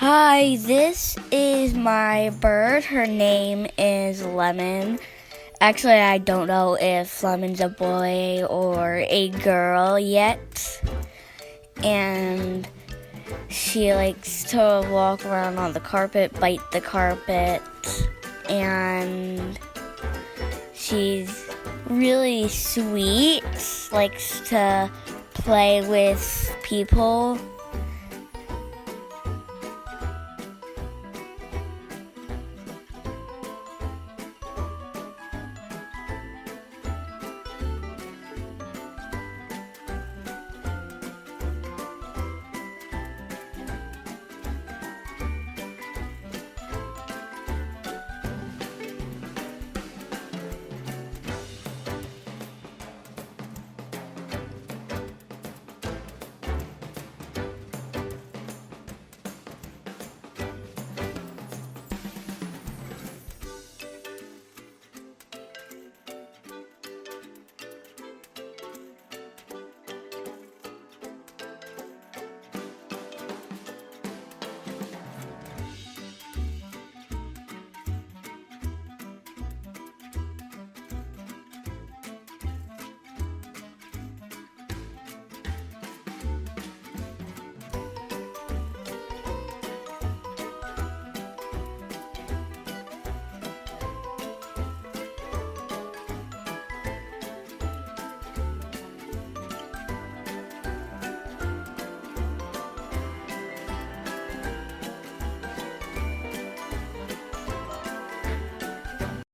Hi, this is my bird. Her name is Lemon. Actually, I don't know if Lemon's a boy or a girl yet. And she likes to walk around on the carpet, bite the carpet, and she's really sweet, likes to play with people.